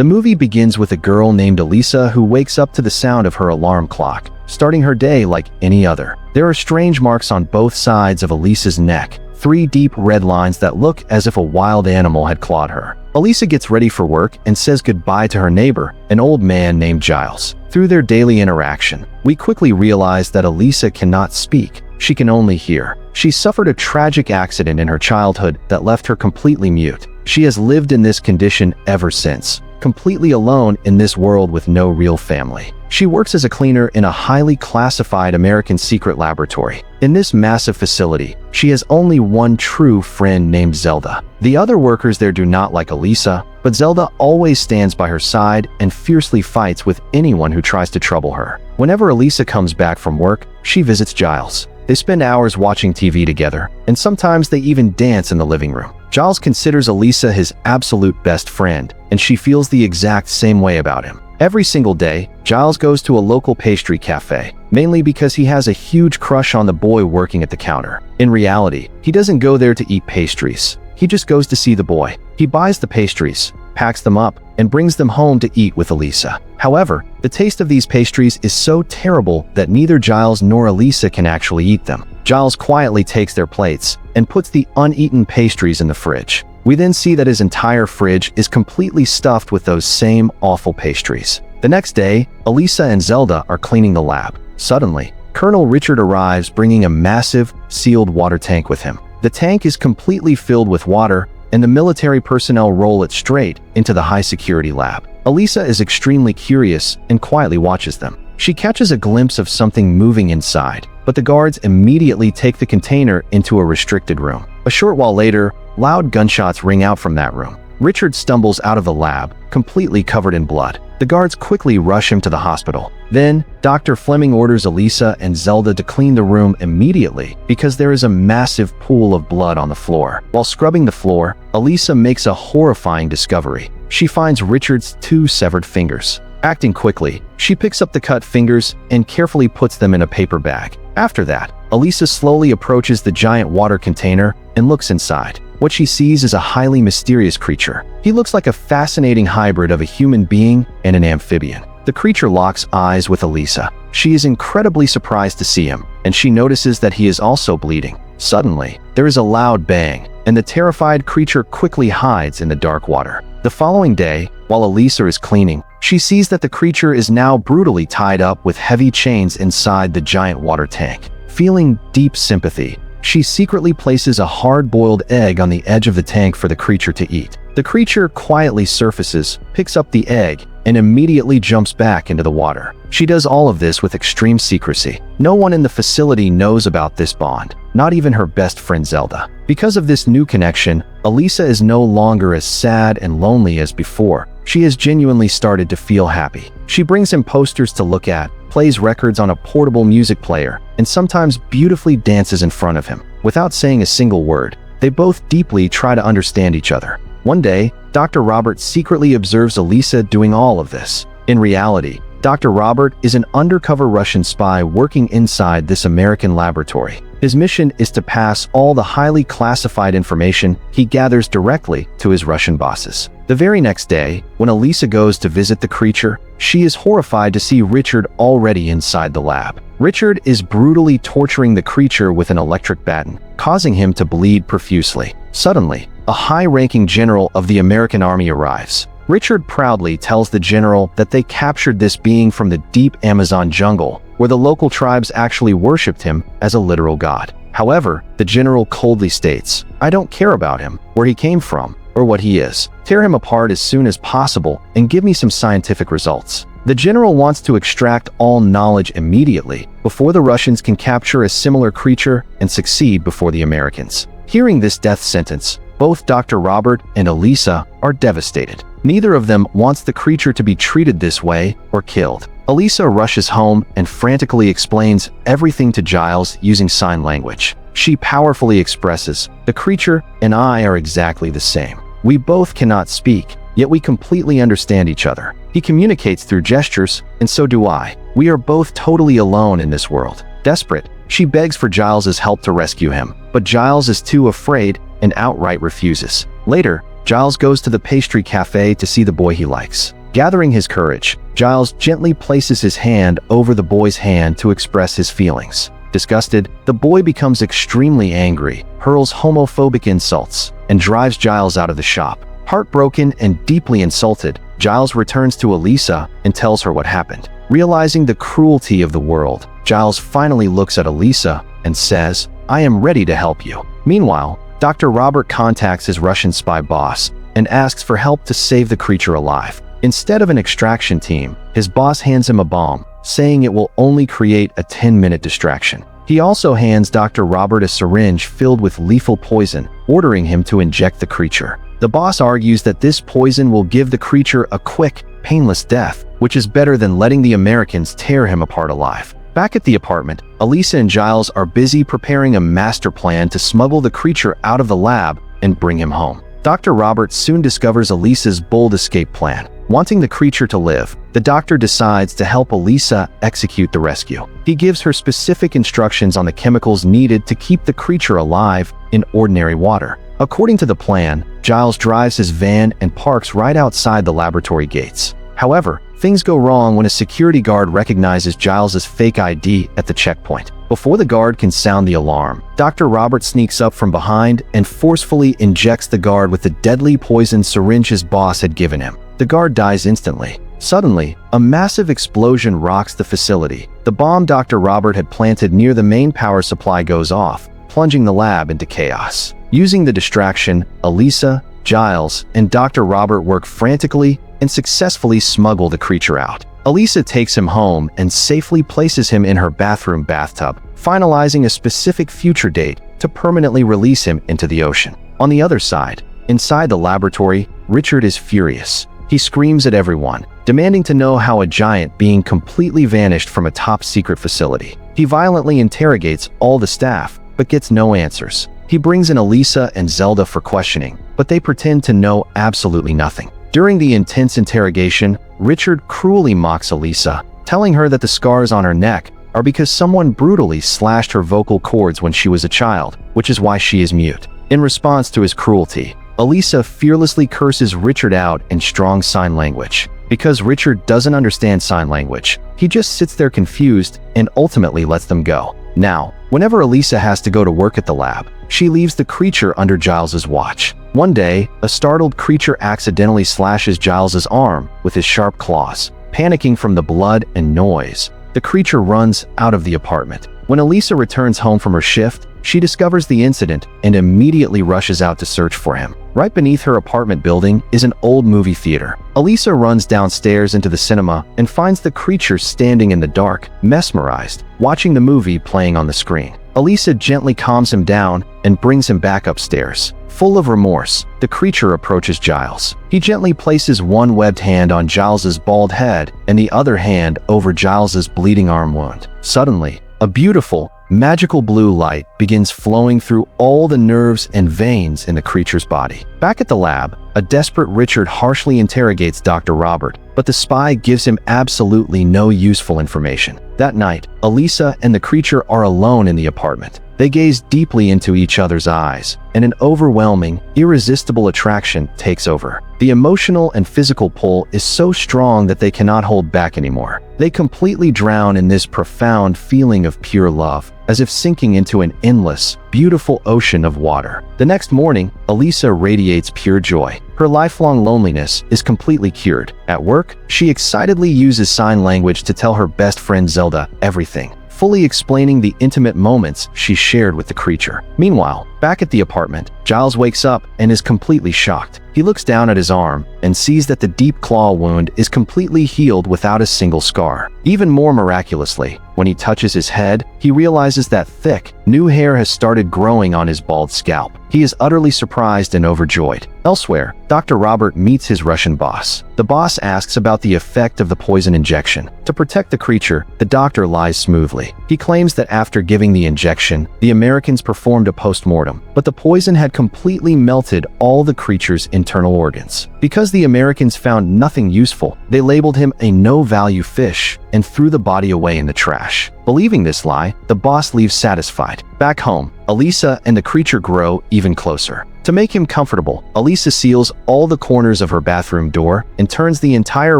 The movie begins with a girl named Elisa who wakes up to the sound of her alarm clock, starting her day like any other. There are strange marks on both sides of Elisa's neck, 3 deep red lines that look as if a wild animal had clawed her. Elisa gets ready for work and says goodbye to her neighbor, an old man named Giles. Through their daily interaction, we quickly realize that Elisa cannot speak. She can only hear. She suffered a tragic accident in her childhood that left her completely mute. She has lived in this condition ever since, completely alone in this world with no real family. She works as a cleaner in a highly classified American secret laboratory. In this massive facility, she has only one true friend named Zelda. The other workers there do not like Elisa, but Zelda always stands by her side and fiercely fights with anyone who tries to trouble her. Whenever Elisa comes back from work, she visits Giles. They spend hours watching TV together, and sometimes they even dance in the living room. Giles considers Elisa his absolute best friend, and she feels the exact same way about him. Every single day, Giles goes to a local pastry cafe, mainly because he has a huge crush on the boy working at the counter. In reality, he doesn't go there to eat pastries. He just goes to see the boy. He buys the pastries, packs them up, and brings them home to eat with Elisa. However, the taste of these pastries is so terrible that neither Giles nor Elisa can actually eat them. Giles quietly takes their plates and puts the uneaten pastries in the fridge. We then see that his entire fridge is completely stuffed with those same awful pastries. The next day, Elisa and Zelda are cleaning the lab. Suddenly, Colonel Richard arrives bringing a massive, sealed water tank with him. The tank is completely filled with water, and the military personnel roll it straight into the high-security lab. Elisa is extremely curious and quietly watches them. She catches a glimpse of something moving inside, but the guards immediately take the container into a restricted room. A short while later, loud gunshots ring out from that room. Richard stumbles out of the lab, completely covered in blood. The guards quickly rush him to the hospital. Then, Dr. Fleming orders Elisa and Zelda to clean the room immediately because there is a massive pool of blood on the floor. While scrubbing the floor, Elisa makes a horrifying discovery. She finds Richard's 2 severed fingers. Acting quickly, she picks up the cut fingers and carefully puts them in a paper bag. After that, Elisa slowly approaches the giant water container and looks inside. What she sees is a highly mysterious creature. He looks like a fascinating hybrid of a human being and an amphibian. The creature locks eyes with Elisa. She is incredibly surprised to see him, and she notices that he is also bleeding. Suddenly, there is a loud bang, and the terrified creature quickly hides in the dark water. The following day, while Elisa is cleaning, she sees that the creature is now brutally tied up with heavy chains inside the giant water tank. Feeling deep sympathy, she secretly places a hard-boiled egg on the edge of the tank for the creature to eat. The creature quietly surfaces, picks up the egg, and immediately jumps back into the water. She does all of this with extreme secrecy. No one in the facility knows about this bond, not even her best friend Zelda. Because of this new connection, Elisa is no longer as sad and lonely as before. She has genuinely started to feel happy. She brings him posters to look at, plays records on a portable music player, and sometimes beautifully dances in front of him. Without saying a single word, they both deeply try to understand each other. One day, Dr. Robert secretly observes Elisa doing all of this. In reality, Dr. Robert is an undercover Russian spy working inside this American laboratory. His mission is to pass all the highly classified information he gathers directly to his Russian bosses. The very next day, when Elisa goes to visit the creature, she is horrified to see Richard already inside the lab. Richard is brutally torturing the creature with an electric baton, causing him to bleed profusely. Suddenly, a high-ranking general of the American army arrives. Richard proudly tells the general that they captured this being from the deep Amazon jungle, where the local tribes actually worshipped him as a literal god. However, the general coldly states, "I don't care about him, where he came from, or what he is. Tear him apart as soon as possible and give me some scientific results." The general wants to extract all knowledge immediately before the Russians can capture a similar creature and succeed before the Americans. Hearing this death sentence, both Dr. Robert and Elisa are devastated. Neither of them wants the creature to be treated this way or killed. Elisa rushes home and frantically explains everything to Giles using sign language. She powerfully expresses, "The creature and I are exactly the same. We both cannot speak, yet we completely understand each other. He communicates through gestures, and so do I. We are both totally alone in this world." Desperate, she begs for Giles's help to rescue him, but Giles is too afraid and outright refuses. Later, Giles goes to the pastry cafe to see the boy he likes. Gathering his courage, Giles gently places his hand over the boy's hand to express his feelings. Disgusted, the boy becomes extremely angry, hurls homophobic insults, and drives Giles out of the shop. Heartbroken and deeply insulted, Giles returns to Elisa and tells her what happened. Realizing the cruelty of the world, Giles finally looks at Elisa and says, "I am ready to help you." Meanwhile, Dr. Robert contacts his Russian spy boss and asks for help to save the creature alive. Instead of an extraction team, his boss hands him a bomb, saying it will only create a 10-minute distraction. He also hands Dr. Robert a syringe filled with lethal poison, ordering him to inject the creature. The boss argues that this poison will give the creature a quick, painless death, which is better than letting the Americans tear him apart alive. Back at the apartment, Elisa and Giles are busy preparing a master plan to smuggle the creature out of the lab and bring him home. Dr. Robert soon discovers Elisa's bold escape plan. Wanting the creature to live, the doctor decides to help Elisa execute the rescue. He gives her specific instructions on the chemicals needed to keep the creature alive in ordinary water. According to the plan, Giles drives his van and parks right outside the laboratory gates. However, things go wrong when a security guard recognizes Giles's fake ID at the checkpoint. Before the guard can sound the alarm, Dr. Robert sneaks up from behind and forcefully injects the guard with the deadly poison syringe his boss had given him. The guard dies instantly. Suddenly, a massive explosion rocks the facility. The bomb Dr. Robert had planted near the main power supply goes off, plunging the lab into chaos. Using the distraction, Elisa, Giles, and Dr. Robert work frantically and successfully smuggle the creature out. Elisa takes him home and safely places him in her bathroom bathtub, finalizing a specific future date to permanently release him into the ocean. On the other side, inside the laboratory, Richard is furious. He screams at everyone, demanding to know how a giant being completely vanished from a top-secret facility. He violently interrogates all the staff, but gets no answers. He brings in Elisa and Zelda for questioning, but they pretend to know absolutely nothing. During the intense interrogation, Richard cruelly mocks Elisa, telling her that the scars on her neck are because someone brutally slashed her vocal cords when she was a child, which is why she is mute. In response to his cruelty, Elisa fearlessly curses Richard out in strong sign language. Because Richard doesn't understand sign language, he just sits there confused and ultimately lets them go. Now, whenever Elisa has to go to work at the lab, she leaves the creature under Giles's watch. One day, a startled creature accidentally slashes Giles's arm with his sharp claws. Panicking from the blood and noise, the creature runs out of the apartment. When Elisa returns home from her shift, she discovers the incident and immediately rushes out to search for him. Right beneath her apartment building is an old movie theater. Elisa runs downstairs into the cinema and finds the creature standing in the dark, mesmerized, watching the movie playing on the screen. Elisa gently calms him down and brings him back upstairs. Full of remorse, the creature approaches Giles. He gently places one webbed hand on Giles's bald head and the other hand over Giles's bleeding arm wound. Suddenly, a beautiful, magical blue light begins flowing through all the nerves and veins in the creature's body. Back at the lab, a desperate Richard harshly interrogates Dr. Robert, but the spy gives him absolutely no useful information. That night, Elisa and the creature are alone in the apartment. They gaze deeply into each other's eyes, and an overwhelming, irresistible attraction takes over. The emotional and physical pull is so strong that they cannot hold back anymore. They completely drown in this profound feeling of pure love, as if sinking into an endless, beautiful ocean of water. The next morning, Elisa radiates pure joy. Her lifelong loneliness is completely cured. At work, she excitedly uses sign language to tell her best friend Zelda everything, fully explaining the intimate moments she shared with the creature. Meanwhile, back at the apartment, Giles wakes up and is completely shocked. He looks down at his arm and sees that the deep claw wound is completely healed without a single scar. Even more miraculously, when he touches his head, he realizes that thick, new hair has started growing on his bald scalp. He is utterly surprised and overjoyed. Elsewhere, Dr. Robert meets his Russian boss. The boss asks about the effect of the poison injection. To protect the creature, the doctor lies smoothly. He claims that after giving the injection, the Americans performed a post-mortem postmortem, but the poison had completely melted all the creature's internal organs. Because the Americans found nothing useful, they labeled him a no-value fish and threw the body away in the trash. Believing this lie, the boss leaves satisfied. Back home, Elisa and the creature grow even closer. To make him comfortable, Elisa seals all the corners of her bathroom door and turns the entire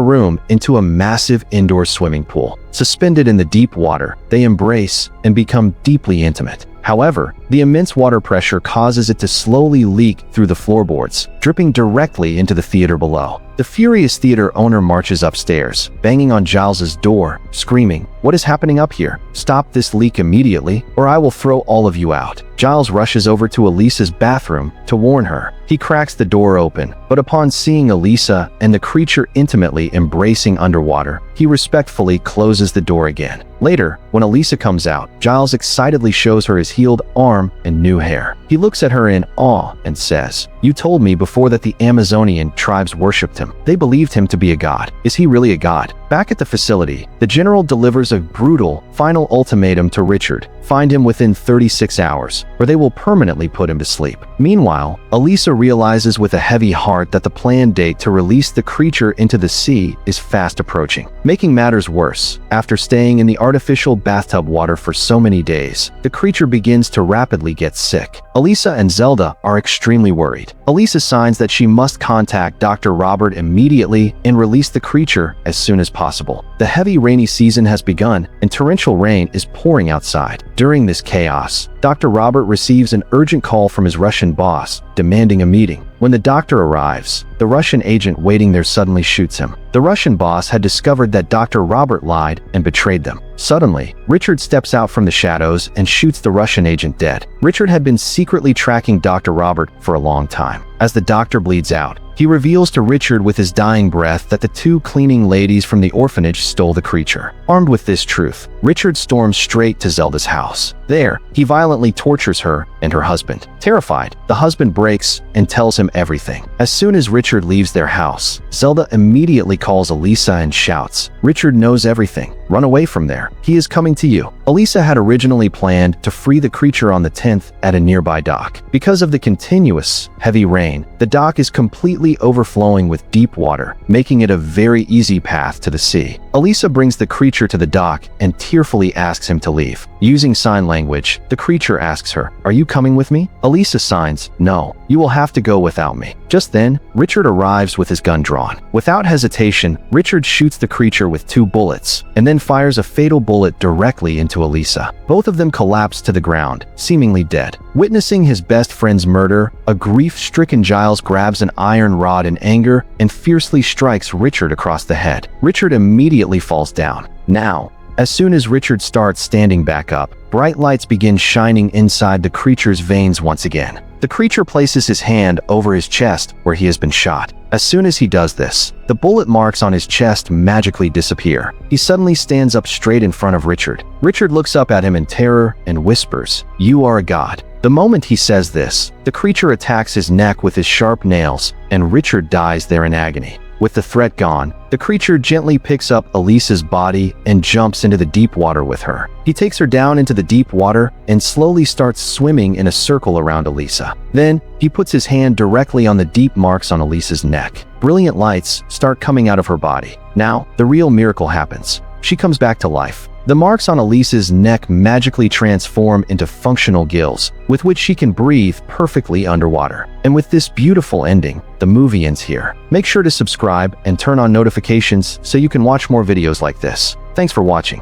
room into a massive indoor swimming pool. Suspended in the deep water, they embrace and become deeply intimate. However, the immense water pressure causes it to slowly leak through the floorboards, dripping directly into the theater below. The furious theater owner marches upstairs, banging on Giles's door, screaming, "What is happening up here? Stop this leak immediately, or I will throw all of you out." Giles rushes over to Elisa's bathroom to warn her. He cracks the door open, but upon seeing Elisa and the creature intimately embracing underwater, he respectfully closes the door again. Later, when Elisa comes out, Giles excitedly shows her his healed arm and new hair. He looks at her in awe and says, "You told me before that the Amazonian tribes worshipped him. They believed him to be a god. Is he really a god?" Back at the facility, the general delivers a brutal, final ultimatum to Richard. Find him within 36 hours, or they will permanently put him to sleep. Meanwhile, Elisa realizes with a heavy heart that the planned date to release the creature into the sea is fast approaching. Making matters worse, after staying in the artificial bathtub water for so many days, the creature begins to rapidly get sick. Elisa and Zelda are extremely worried. Elisa signs that she must contact Dr. Robert immediately and release the creature as soon as possible. The heavy rainy season has begun, and torrential rain is pouring outside. During this chaos, Dr. Robert receives an urgent call from his Russian boss, demanding a meeting. When the doctor arrives, the Russian agent waiting there suddenly shoots him. The Russian boss had discovered that Dr. Robert lied and betrayed them. Suddenly, Richard steps out from the shadows and shoots the Russian agent dead. Richard had been secretly tracking Dr. Robert for a long time. As the doctor bleeds out, he reveals to Richard with his dying breath that the two cleaning ladies from the orphanage stole the creature. Armed with this truth, Richard storms straight to Zelda's house. There, he violently tortures her and her husband. Terrified, the husband breaks and tells him everything. As soon as Richard leaves their house, Zelda immediately calls Elisa and shouts, "Richard knows everything. Run away from there. He is coming to you." Elisa had originally planned to free the creature on the 10th at a nearby dock. Because of the continuous, heavy rain, the dock is completely overflowing with deep water, making it a very easy path to the sea. Elisa brings the creature to the dock and tearfully asks him to leave. Using sign language, the creature asks her, "Are you coming with me?" Elisa signs, "No, you will have to go without me." Just then, Richard arrives with his gun drawn. Without hesitation, Richard shoots the creature with 2 bullets, and then fires a fatal bullet directly into Elisa. Both of them collapse to the ground, seemingly dead. Witnessing his best friend's murder, a grief-stricken Giles grabs an iron rod in anger and fiercely strikes Richard across the head. Richard immediately falls down. Now, as soon as Richard starts standing back up, bright lights begin shining inside the creature's veins once again. The creature places his hand over his chest where he has been shot. As soon as he does this, the bullet marks on his chest magically disappear. He suddenly stands up straight in front of Richard. Richard looks up at him in terror and whispers, "You are a god." The moment he says this, the creature attacks his neck with his sharp nails, and Richard dies there in agony. With the threat gone, the creature gently picks up Elisa's body and jumps into the deep water with her. He takes her down into the deep water and slowly starts swimming in a circle around Elisa. Then, he puts his hand directly on the deep marks on Elisa's neck. Brilliant lights start coming out of her body. Now, the real miracle happens. She comes back to life. The marks on Elisa's neck magically transform into functional gills, with which she can breathe perfectly underwater. And with this beautiful ending, the movie ends here. Make sure to subscribe and turn on notifications so you can watch more videos like this. Thanks for watching.